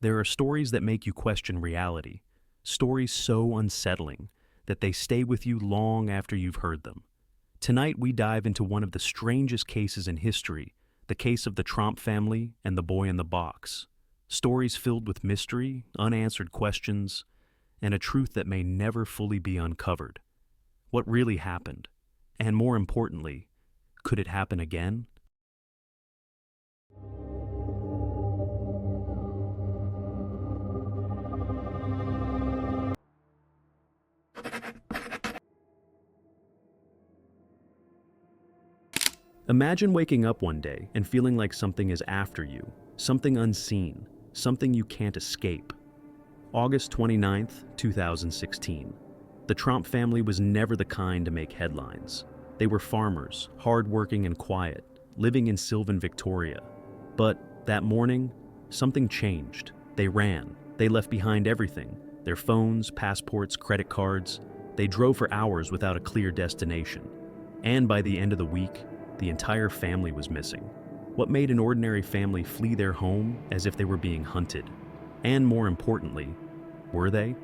There are stories that make you question reality, stories so unsettling that they stay with you long after you've heard them. Tonight we dive into one of the strangest cases in history, the case of the Tromp family and the boy in the box. Stories filled with mystery, unanswered questions, and a truth that may never fully be uncovered. What really happened? And more importantly, could it happen again? Imagine waking up one day and feeling like something is after you, something unseen, something you can't escape. August 29th, 2016. The Tromp family was never the kind to make headlines. They were farmers, hardworking and quiet, living in Sylvan, Victoria. But that morning, something changed. They ran. They left behind everything: their phones, passports, credit cards. They drove for hours without a clear destination. And by the end of the week, the entire family was missing. What made an ordinary family flee their home as if they were being hunted? And more importantly, were they?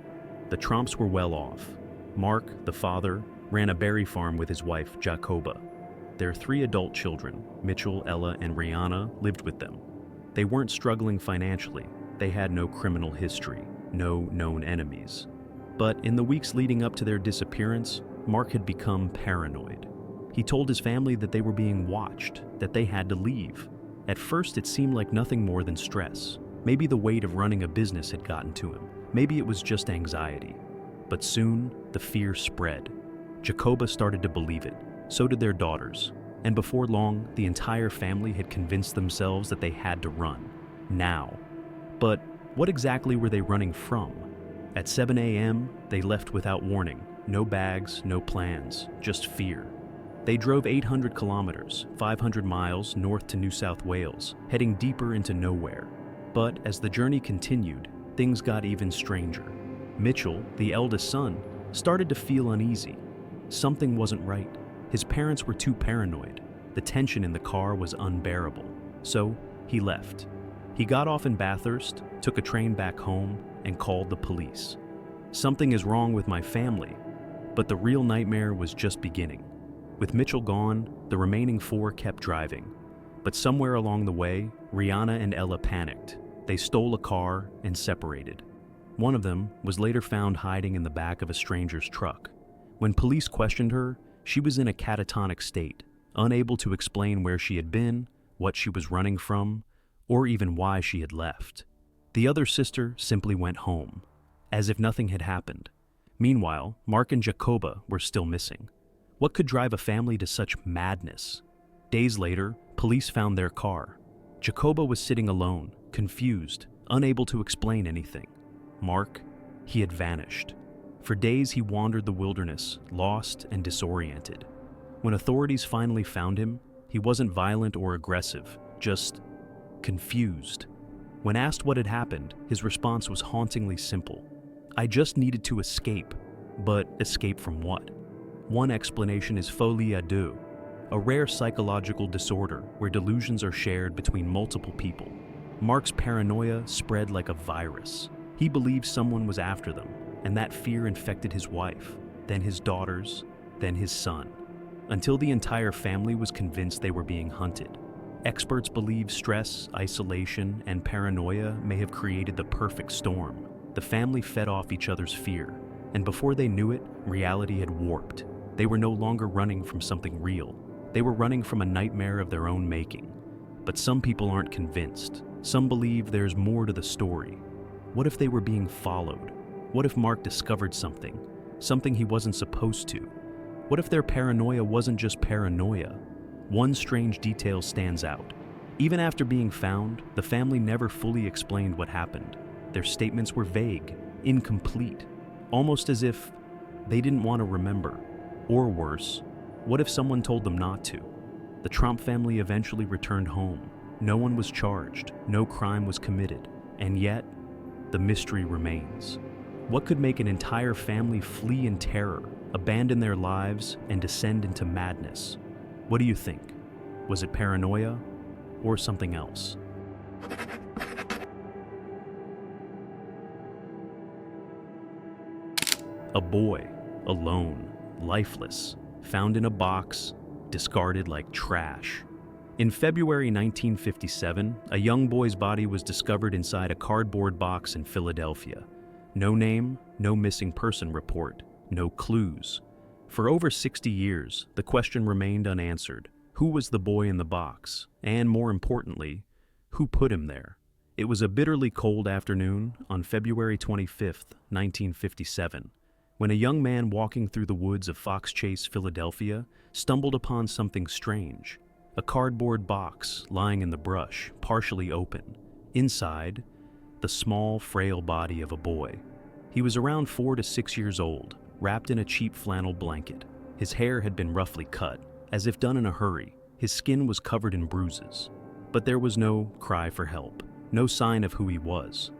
The Tromps were well off. Mark, the father, ran a berry farm with his wife, Jacoba. Their 3 adult children, Mitchell, Ella, and Rihanna, lived with them. They weren't struggling financially. They had no criminal history, no known enemies. But in the weeks leading up to their disappearance, Mark had become paranoid. He told his family that they were being watched, that they had to leave. At first, it seemed like nothing more than stress. Maybe the weight of running a business had gotten to him. Maybe it was just anxiety. But soon, the fear spread. Jacoba started to believe it. So did their daughters. And before long, the entire family had convinced themselves that they had to run. Now. But what exactly were they running from? At 7 a.m., they left without warning. No bags, no plans, just fear. They drove 800 kilometers, 500 miles north to New South Wales, heading deeper into nowhere. But as the journey continued, things got even stranger. Mitchell, the eldest son, started to feel uneasy. Something wasn't right. His parents were too paranoid. The tension in the car was unbearable. So he left. He got off in Bathurst, took a train back home, and called the police. Something is wrong with my family. But the real nightmare was just beginning. With Mitchell gone, the remaining 4 kept driving. But somewhere along the way, Rihanna and Ella panicked. They stole a car and separated. One of them was later found hiding in the back of a stranger's truck. When police questioned her, she was in a catatonic state, unable to explain where she had been, what she was running from, or even why she had left. The other sister simply went home, as if nothing had happened. Meanwhile, Mark and Jacoba were still missing. What could drive a family to such madness? Days later, police found their car. Jacoba was sitting alone, confused, unable to explain anything. Mark, he had vanished. For days he wandered the wilderness, lost and disoriented. When authorities finally found him, he wasn't violent or aggressive, just confused. When asked what had happened, his response was hauntingly simple. I just needed to escape. But escape from what? One explanation is folie à deux, a rare psychological disorder where delusions are shared between multiple people. Mark's paranoia spread like a virus. He believed someone was after them, and that fear infected his wife, then his daughters, then his son, until the entire family was convinced they were being hunted. Experts believe stress, isolation, and paranoia may have created the perfect storm. The family fed off each other's fear, and before they knew it, reality had warped. They were no longer running from something real. They were running from a nightmare of their own making. But some people aren't convinced. Some believe there's more to the story. What if they were being followed? What if Mark discovered something he wasn't supposed to? What if their paranoia wasn't just paranoia? One strange detail stands out. Even after being found, the family never fully explained what happened. Their statements were vague, incomplete, almost as if they didn't want to remember. Or worse, what if someone told them not to? The Tromp family eventually returned home. No one was charged, no crime was committed, and yet, the mystery remains. What could make an entire family flee in terror, abandon their lives, and descend into madness? What do you think? Was it paranoia or something else? A boy, alone, lifeless, found in a box, discarded like trash. In February 1957, a young boy's body was discovered inside a cardboard box in Philadelphia. No name, no missing person report, no clues. For over 60 years, the question remained unanswered. Who was the boy in the box? And more importantly, who put him there? It was a bitterly cold afternoon on February 25, 1957, when a young man walking through the woods of Fox Chase, Philadelphia, stumbled upon something strange. A cardboard box lying in the brush, partially open. Inside, the small, frail body of a boy. He was around 4 to 6 years old, wrapped in a cheap flannel blanket. His hair had been roughly cut, as if done in a hurry. His skin was covered in bruises. But there was no cry for help, no sign of who he was.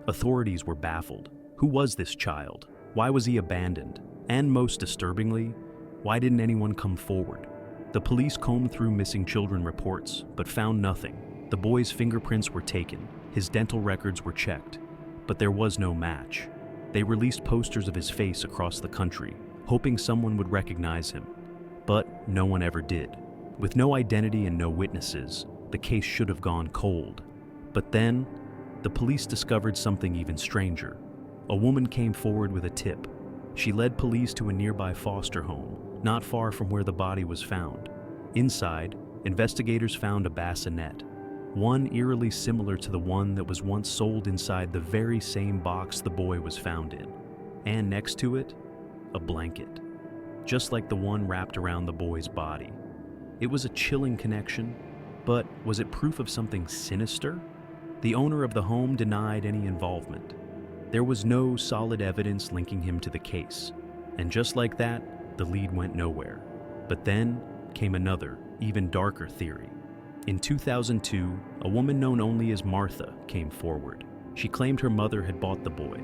Authorities were baffled. Who was this child? Why was he abandoned? And most disturbingly, why didn't anyone come forward? The police combed through missing children reports, but found nothing. The boy's fingerprints were taken, his dental records were checked, but there was no match. They released posters of his face across the country, hoping someone would recognize him. But no one ever did. With no identity and no witnesses, the case should have gone cold. But then, the police discovered something even stranger. A woman came forward with a tip. She led police to a nearby foster home, not far from where the body was found. Inside, investigators found a bassinet, one eerily similar to the one that was once sold inside the very same box the boy was found in. And next to it, a blanket, just like the one wrapped around the boy's body. It was a chilling connection, but was it proof of something sinister? The owner of the home denied any involvement. There was no solid evidence linking him to the case. And just like that, the lead went nowhere. But then came another, even darker theory. In 2002, a woman known only as Martha came forward. She claimed her mother had bought the boy.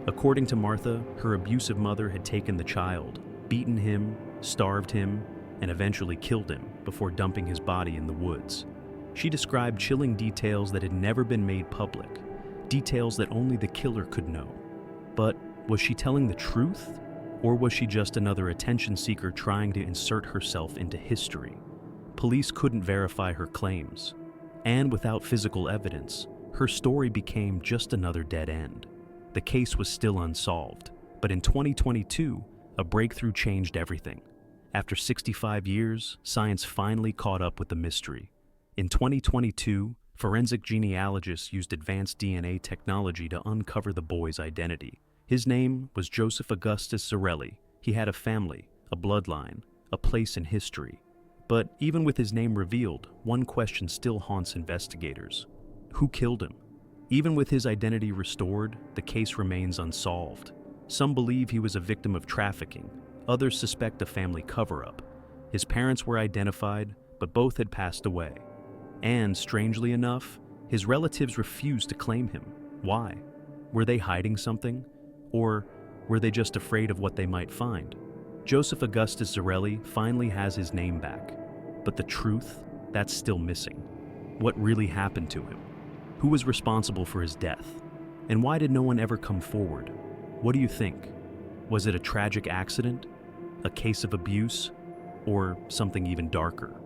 According to Martha, her abusive mother had taken the child, beaten him, starved him, and eventually killed him before dumping his body in the woods. She described chilling details that had never been made public, details that only the killer could know. But was she telling the truth? Or was she just another attention seeker trying to insert herself into history? Police couldn't verify her claims. And without physical evidence, her story became just another dead end. The case was still unsolved, but in 2022, a breakthrough changed everything. After 65 years, science finally caught up with the mystery. In 2022, forensic genealogists used advanced DNA technology to uncover the boy's identity. His name was Joseph Augustus Zarelli. He had a family, a bloodline, a place in history. But even with his name revealed, one question still haunts investigators. Who killed him? Even with his identity restored, the case remains unsolved. Some believe he was a victim of trafficking. Others suspect a family cover-up. His parents were identified, but both had passed away. And, strangely enough, his relatives refused to claim him. Why? Were they hiding something? Or were they just afraid of what they might find? Joseph Augustus Zarelli finally has his name back. But the truth, that's still missing. What really happened to him? Who was responsible for his death? And why did no one ever come forward? What do you think? Was it a tragic accident? A case of abuse? Or something even darker?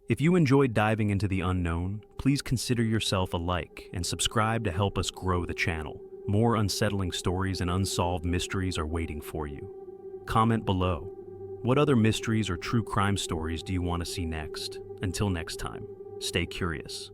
If you enjoyed diving into the unknown, please consider yourself a like and subscribe to help us grow the channel. More unsettling stories and unsolved mysteries are waiting for you. Comment below. What other mysteries or true crime stories do you want to see next? Until next time, stay curious.